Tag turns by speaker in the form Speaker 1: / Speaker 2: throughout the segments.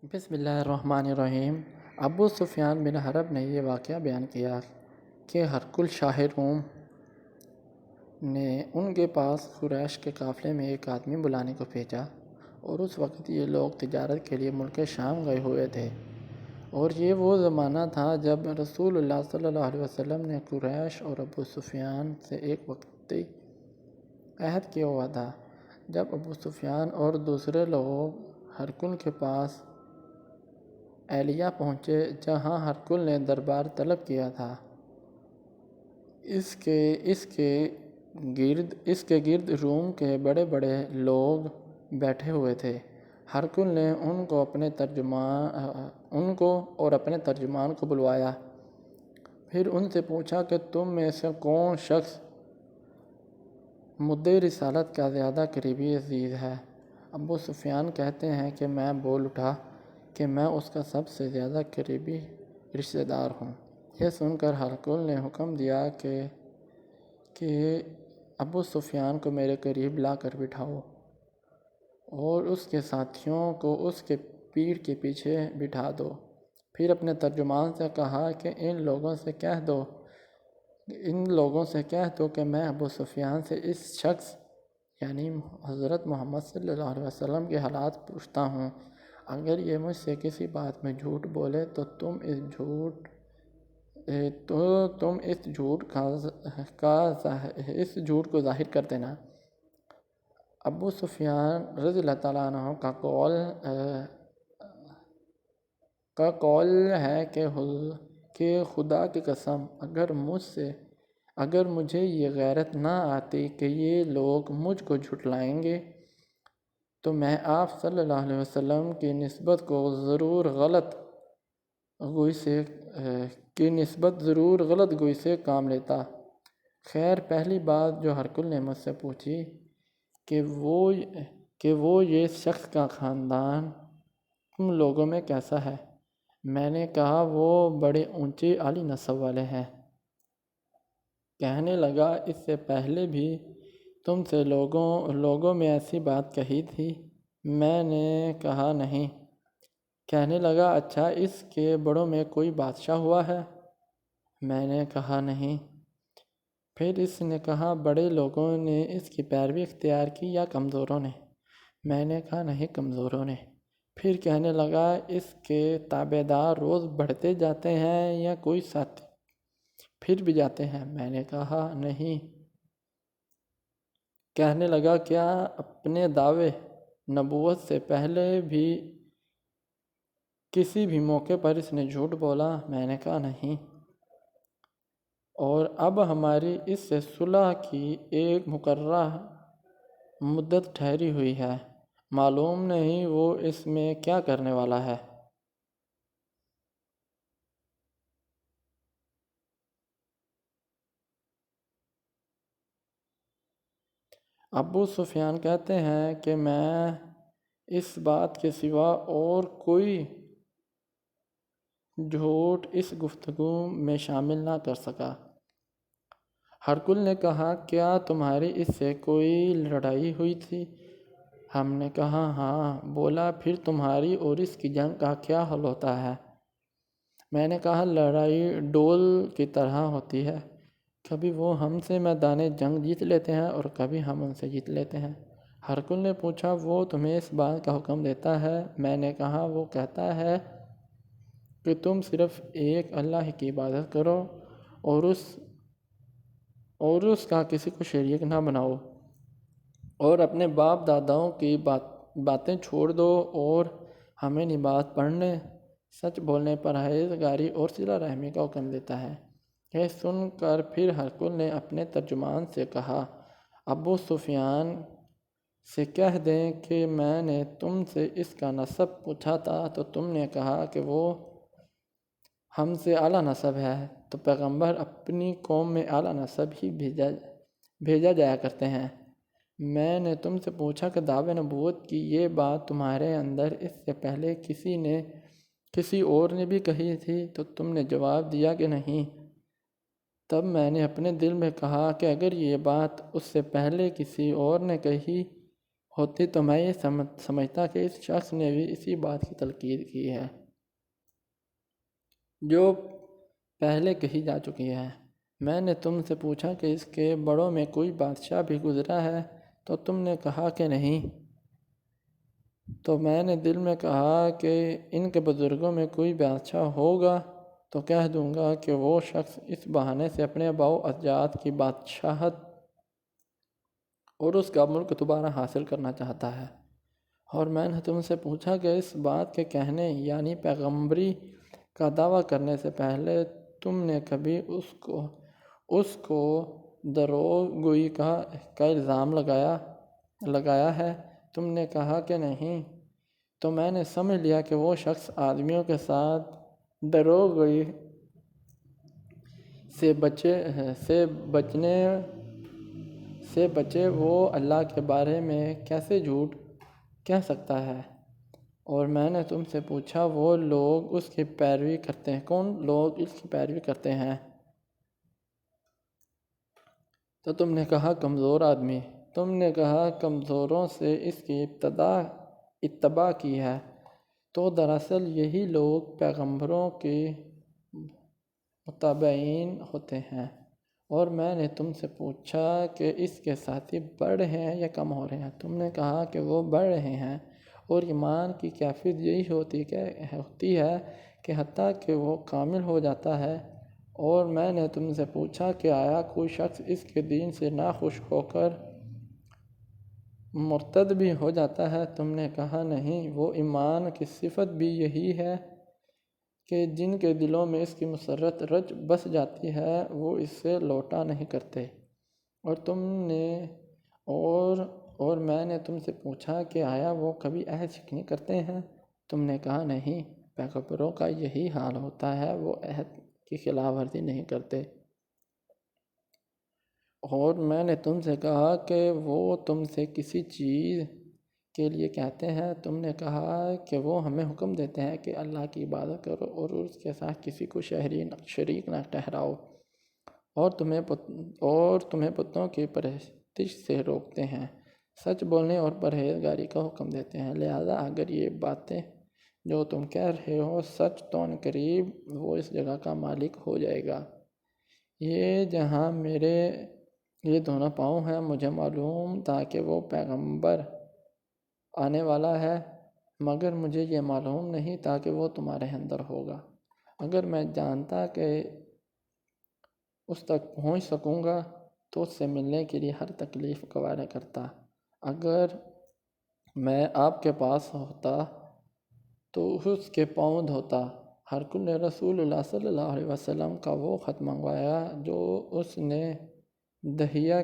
Speaker 1: بسم اللہ الرحمن الرحیم۔ ابو سفیان بن حرب نے یہ واقعہ بیان کیا کہ ہرقل شاہ روم نے ان کے پاس قریش کے قافلے میں ایک آدمی بلانے کو بھیجا، اور اس وقت یہ لوگ تجارت کے لیے ملک شام گئے ہوئے تھے، اور یہ وہ زمانہ تھا جب رسول اللہ صلی اللہ علیہ وسلم نے قریش اور ابو سفیان سے ایک وقتی عہد کیا ہوا تھا۔ جب ابو سفیان اور دوسرے لوگ ہرقل کے پاس ایلیہ پہنچے جہاں ہرقل نے دربار طلب کیا تھا، اس کے گرد روم کے بڑے بڑے لوگ بیٹھے ہوئے تھے۔ ہرقل نے ان کو اور اپنے ترجمان کو بلوایا، پھر ان سے پوچھا کہ تم میں سے کون شخص مدعی رسالت کا زیادہ قریبی عزیز ہے؟ ابو سفیان کہتے ہیں کہ میں بول اٹھا کہ میں اس کا سب سے زیادہ قریبی رشتہ دار ہوں۔ یہ سن کر ہرقل نے حکم دیا کہ ابو سفیان کو میرے قریب لا کر بٹھاؤ، اور اس کے ساتھیوں کو اس کے پیٹھ کے پیچھے بٹھا دو۔ پھر اپنے ترجمان سے کہا کہ ان لوگوں سے کہہ دو کہ میں ابو سفیان سے اس شخص یعنی حضرت محمد صلی اللہ علیہ وسلم کے حالات پوچھتا ہوں۔ اگر یہ مجھ سے کسی بات میں جھوٹ بولے تو تم اس جھوٹ کو ظاہر کر دینا۔ ابو سفیان رضی اللہ تعالیٰ عنہ کا قول ہے کہ خدا کی قسم اگر مجھے یہ غیرت نہ آتی کہ یہ لوگ مجھ کو جھٹلائیں گے تو میں آپ صلی اللہ علیہ وسلم کی نسبت ضرور غلط گوئی سے کام لیتا۔ خیر، پہلی بات جو ہرقل نے مجھ سے پوچھی کہ وہ یہ شخص کا خاندان تم لوگوں میں کیسا ہے؟ میں نے کہا وہ بڑے اونچی عالی نسب والے ہیں۔ کہنے لگا اس سے پہلے بھی تم سے لوگوں میں ایسی بات کہی تھی؟ میں نے کہا نہیں۔ کہنے لگا اچھا، اس کے بڑوں میں کوئی بادشاہ ہوا ہے؟ میں نے کہا نہیں۔ پھر اس نے کہا بڑے لوگوں نے اس کی پیروی اختیار کی یا کمزوروں نے؟ میں نے کہا نہیں، کمزوروں نے۔ پھر کہنے لگا اس کے تابع دار روز بڑھتے جاتے ہیں یا کوئی ساتھی پھر بھی جاتے ہیں؟ میں نے کہا نہیں۔ کہنے لگا کیا اپنے دعوے نبوت سے پہلے بھی کسی بھی موقع پر اس نے جھوٹ بولا؟ میں نے کہا نہیں۔ اور اب ہماری اس سے صلح کی ایک مقررہ مدت ٹھہری ہوئی ہے، معلوم نہیں وہ اس میں کیا کرنے والا ہے۔ ابو سفیان کہتے ہیں کہ میں اس بات کے سوا اور کوئی جھوٹ اس گفتگو میں شامل نہ کر سکا۔ ہرقل نے کہا کیا تمہاری اس سے کوئی لڑائی ہوئی تھی؟ ہم نے کہا ہاں۔ بولا پھر تمہاری اور اس کی جنگ کا کیا حل ہوتا ہے؟ میں نے کہا لڑائی ڈول کی طرح ہوتی ہے، کبھی وہ ہم سے میدان جنگ جیت لیتے ہیں اور کبھی ہم ان سے جیت لیتے ہیں۔ ہرقل نے پوچھا وہ تمہیں اس بات کا حکم دیتا ہے؟ میں نے کہا وہ کہتا ہے کہ تم صرف ایک اللہ کی عبادت کرو اور اس کا کسی کو شریک نہ بناؤ، اور اپنے باپ داداؤں کی باتیں چھوڑ دو، اور ہمیں نماز پڑھنے، سچ بولنے، پرہیزگاری اور صلہ رحمی کا حکم دیتا ہے۔ یہ سن کر پھر ہرقل نے اپنے ترجمان سے کہا ابو سفیان سے کہہ دیں کہ میں نے تم سے اس کا نسب پوچھا تھا تو تم نے کہا کہ وہ ہم سے اعلیٰ نسب ہے، تو پیغمبر اپنی قوم میں اعلیٰ نسب ہی بھیجا جایا کرتے ہیں۔ میں نے تم سے پوچھا کہ دعوے نبوت کی یہ بات تمہارے اندر اس سے پہلے کسی اور نے بھی کہی تھی تو تم نے جواب دیا کہ نہیں۔ تب میں نے اپنے دل میں کہا کہ اگر یہ بات اس سے پہلے کسی اور نے کہی ہوتی تو میں یہ سمجھتا کہ اس شخص نے بھی اسی بات کی تلقین کی ہے جو پہلے کہی جا چکی ہے۔ میں نے تم سے پوچھا کہ اس کے بڑوں میں کوئی بادشاہ بھی گزرا ہے تو تم نے کہا کہ نہیں۔ تو میں نے دل میں کہا کہ ان کے بزرگوں میں کوئی بادشاہ ہوگا تو کہہ دوں گا کہ وہ شخص اس بہانے سے اپنے آباء و اجداد کی بادشاہت اور اس کا ملک دوبارہ حاصل کرنا چاہتا ہے۔ اور میں نے تم سے پوچھا کہ اس بات کے کہنے یعنی پیغمبری کا دعویٰ کرنے سے پہلے تم نے کبھی اس کو دروغ گوئی کا الزام لگایا ہے؟ تم نے کہا کہ نہیں۔ تو میں نے سمجھ لیا کہ وہ شخص آدمیوں کے ساتھ دروغ گوئی سے بچے وہ اللہ کے بارے میں کیسے جھوٹ کہہ سکتا ہے؟ اور میں نے تم سے پوچھا وہ لوگ اس کی پیروی کرتے ہیں، کون لوگ اس کی پیروی کرتے ہیں؟ تو تم نے کہا کمزور آدمی۔ تم نے کہا کمزوروں سے اس کی اتباع کی ہے۔ تو دراصل یہی لوگ پیغمبروں کے متبعین ہوتے ہیں۔ اور میں نے تم سے پوچھا کہ اس کے ساتھی بڑھ رہے ہیں یا کم ہو رہے ہیں؟ تم نے کہا کہ وہ بڑھ رہے ہیں، اور ایمان کی کیفیت یہی ہوتی ہے کہ حتیٰ کہ وہ کامل ہو جاتا ہے۔ اور میں نے تم سے پوچھا کہ آیا کوئی شخص اس کے دین سے ناخوش ہو کر مرتد بھی ہو جاتا ہے؟ تم نے کہا نہیں۔ وہ ایمان کی صفت بھی یہی ہے کہ جن کے دلوں میں اس کی مسرت رچ بس جاتی ہے وہ اس سے لوٹا نہیں کرتے۔ اور میں نے تم سے پوچھا کہ آیا وہ کبھی عہد شکنی کرتے ہیں؟ تم نے کہا نہیں۔ پیغمبروں کا یہی حال ہوتا ہے، وہ عہد کی خلاف ورزی نہیں کرتے۔ اور میں نے تم سے کہا کہ وہ تم سے کسی چیز کے لیے کہتے ہیں؟ تم نے کہا کہ وہ ہمیں حکم دیتے ہیں کہ اللہ کی عبادت کرو اور اس کے ساتھ کسی کو شریک نہ ٹھہراؤ، اور تمہیں بتوں کی پرستش سے روکتے ہیں، سچ بولنے اور پرہیزگاری کا حکم دیتے ہیں۔ لہذا اگر یہ باتیں جو تم کہہ رہے ہو سچ تو عنقریب وہ اس جگہ کا مالک ہو جائے گا، یہ جہاں میرے یہ دونوں پاؤں ہیں۔ مجھے معلوم تھا کہ وہ پیغمبر آنے والا ہے، مگر مجھے یہ معلوم نہیں تھا کہ وہ تمہارے اندر ہوگا۔ اگر میں جانتا کہ اس تک پہنچ سکوں گا تو اس سے ملنے کے لیے ہر تکلیف گوارا کرتا۔ اگر میں آپ کے پاس ہوتا تو اس کے پاؤں دھوتا۔ ہرقل نے رسول اللہ صلی اللہ علیہ وسلم کا وہ خط منگوایا جو اس نے دحیہ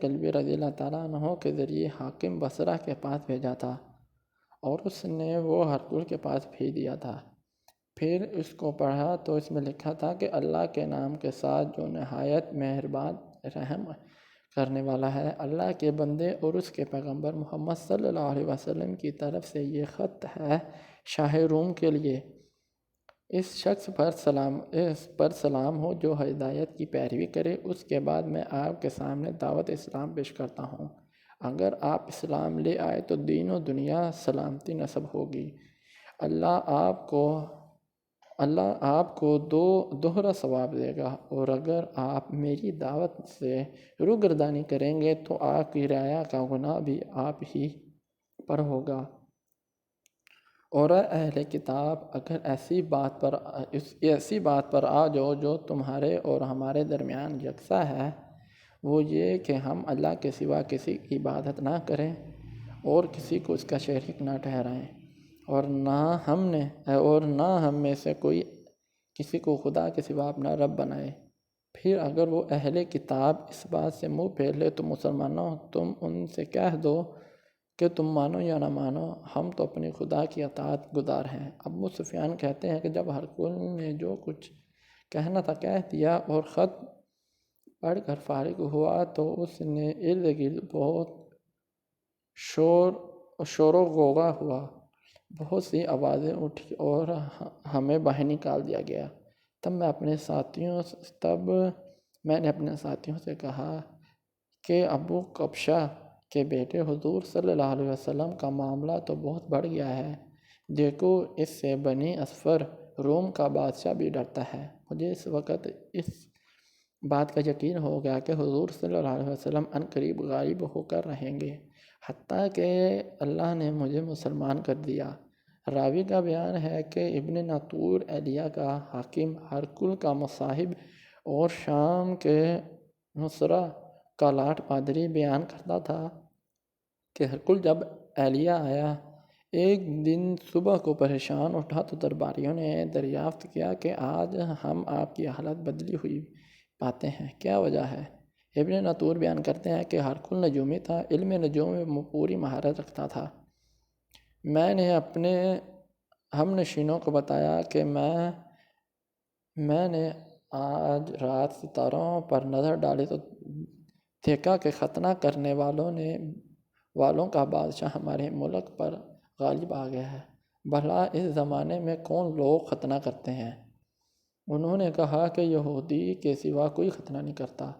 Speaker 1: کلبی رضی اللہ تعالیٰ عنہ کے ذریعے حاکم بصرہ کے پاس بھیجا تھا، اور اس نے وہ ہرقل کے پاس بھیج دیا تھا۔ پھر اس کو پڑھا تو اس میں لکھا تھا کہ اللہ کے نام کے ساتھ جو نہایت مہربان رحم کرنے والا ہے۔ اللہ کے بندے اور اس کے پیغمبر محمد صلی اللہ علیہ وسلم کی طرف سے یہ خط ہے شاہ روم کے لیے۔ اس شخص پر سلام ہو جو ہدایت کی پیروی کرے۔ اس کے بعد میں آپ کے سامنے دعوت اسلام پیش کرتا ہوں۔ اگر آپ اسلام لے آئے تو دین و دنیا سلامتی نصب ہوگی۔ اللہ آپ کو دوہرا ثواب دے گا، اور اگر آپ میری دعوت سے روگردانی کریں گے تو آپ کی رعایا کا گناہ بھی آپ ہی پر ہوگا۔ اور اے اہل کتاب، اگر ایسی بات پر آ جاؤ جو تمہارے اور ہمارے درمیان یکساں ہے، وہ یہ کہ ہم اللہ کے سوا کسی کی عبادت نہ کریں اور کسی کو اس کا شریک نہ ٹھہرائیں، اور نہ ہم میں سے کوئی کسی کو خدا کے سوا اپنا رب بنائے۔ پھر اگر وہ اہل کتاب اس بات سے منہ پھیر لے تو مسلمانوں تم ان سے کہہ دو کہ تم مانو یا نہ مانو، ہم تو اپنی خدا کی اطاعت گزار ہیں۔ ابو سفیان کہتے ہیں کہ جب ہرقل نے جو کچھ کہنا تھا کہہ دیا اور خط پڑھ کر فارغ ہوا تو اس نے ارد گرد بہت شور و غوغا ہوا، بہت سی آوازیں اٹھی اور ہمیں باہر نکال دیا گیا۔ تب میں نے اپنے ساتھیوں سے کہا کہ ابو قبشہ کہ بیٹے حضور صلی اللہ علیہ وسلم کا معاملہ تو بہت بڑھ گیا ہے، دیکھو اس سے بنی اصفر روم کا بادشاہ بھی ڈرتا ہے۔ مجھے اس وقت اس بات کا یقین ہو گیا کہ حضور صلی اللہ علیہ وسلم عنقریب غائب ہو کر رہیں گے، حتیٰ کہ اللہ نے مجھے مسلمان کر دیا۔ راوی کا بیان ہے کہ ابن ناطور ایلیہ کا حاکم ہرقل کا مصاحب اور شام کے نصرہ کا لاٹ پادری بیان کرتا تھا کہ ہرقل جب ایلیہ آیا ایک دن صبح کو پریشان اٹھا تو درباریوں نے دریافت کیا کہ آج ہم آپ کی حالت بدلی ہوئی پاتے ہیں، کیا وجہ ہے؟ ابن ناطور بیان کرتے ہیں کہ ہرقل نجومی تھا، علم نجوم میں پوری مہارت رکھتا تھا۔ میں نے اپنے ہم نشینوں کو بتایا کہ میں نے آج رات ستاروں پر نظر ڈالی تو دیکھا کہ ختنہ کرنے والوں کا بادشاہ ہمارے ملک پر غالب آ گیا ہے، بھلا اس زمانے میں کون لوگ ختنہ کرتے ہیں؟ انہوں نے کہا کہ یہودی کے سوا کوئی ختنہ نہیں کرتا،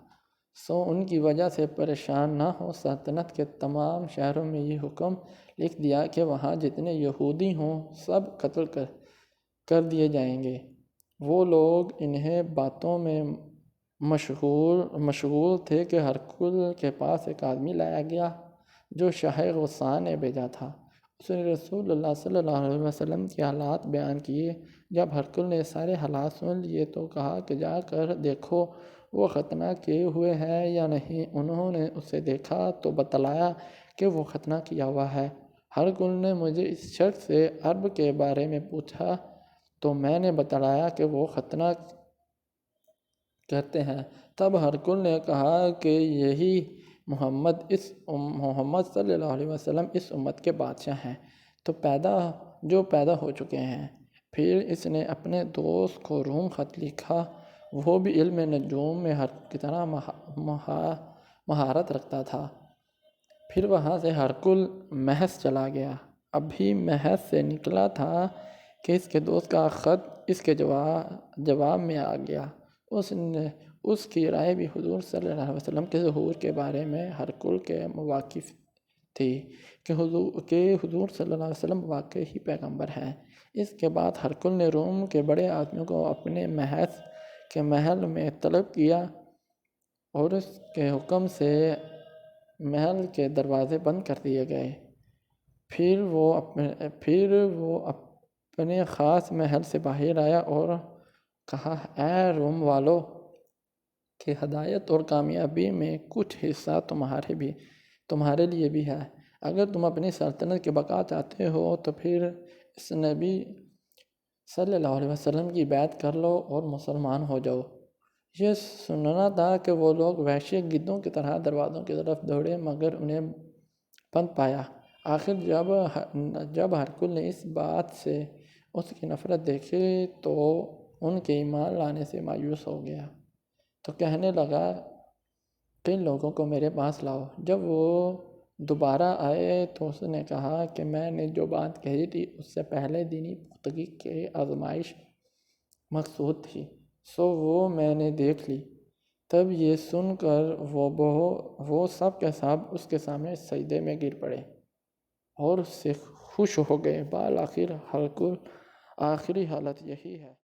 Speaker 1: سو ان کی وجہ سے پریشان نہ ہو۔ سلطنت کے تمام شہروں میں یہ حکم لکھ دیا کہ وہاں جتنے یہودی ہوں سب قتل کر دیے جائیں گے۔ وہ لوگ انہیں باتوں میں مشغول تھے کہ ہرقل کے پاس ایک آدمی لایا گیا جو شاہ غسان نے بھیجا تھا۔ اس نے رسول اللہ صلی اللہ علیہ وسلم کے حالات بیان کیے۔ جب ہرقل نے سارے حالات سن لیے تو کہا کہ جا کر دیکھو وہ ختنہ کیے ہوئے ہے یا نہیں۔ انہوں نے اسے دیکھا تو بتلایا کہ وہ ختنہ کیا ہوا ہے۔ ہرقل نے مجھے اس شخص سے عرب کے بارے میں پوچھا تو میں نے بتلایا کہ وہ ختنہ کرتے ہیں۔ تب ہرقل نے کہا کہ یہی محمد صلی اللہ علیہ وسلم اس امت کے بادشاہ ہیں جو پیدا ہو چکے ہیں۔ پھر اس نے اپنے دوست کو روم خط لکھا، وہ بھی علم نجوم میں ہرقل کی طرح مہارت رکھتا تھا۔ پھر وہاں سے ہرقل محض چلا گیا۔ ابھی محض سے نکلا تھا کہ اس کے دوست کا خط اس کے جواب میں آ گیا۔ اس کی رائے بھی حضور صلی اللہ علیہ وسلم کے ظہور کے بارے میں ہرقل کے مواقف تھی کہ حضور صلی اللہ علیہ وسلم واقعی پیغمبر ہیں۔ اس کے بعد ہرقل نے روم کے بڑے آدمیوں کو اپنے محل میں طلب کیا اور اس کے حکم سے محل کے دروازے بند کر دیے گئے۔ پھر وہ اپنے خاص محل سے باہر آیا اور کہا، اے روم والو، کہ ہدایت اور کامیابی میں کچھ حصہ تمہارے لیے بھی ہے۔ اگر تم اپنی سلطنت کی بقا چاہتے ہو تو پھر اس نبی صلی اللہ علیہ وسلم کی بیعت کر لو اور مسلمان ہو جاؤ۔ یہ سننا تھا کہ وہ لوگ وحشی گدھوں کی طرح دروازوں کی طرف دوڑے مگر انہیں بند پایا۔ آخر جب ہرقل نے اس بات سے اس کی نفرت دیکھی تو ان کے ایمان لانے سے مایوس ہو گیا، تو کہنے لگا کہ ان لوگوں کو میرے پاس لاؤ۔ جب وہ دوبارہ آئے تو اس نے کہا کہ میں نے جو بات کہی تھی اس سے پہلے دینی پختگی کی آزمائش مقصود تھی، سو وہ میں نے دیکھ لی۔ تب یہ سن کر وہ سب کے سب اس کے سامنے سجدے میں گر پڑے اور اس سے خوش ہو گئے۔ بالآخر ہرقل آخری حالت یہی ہے۔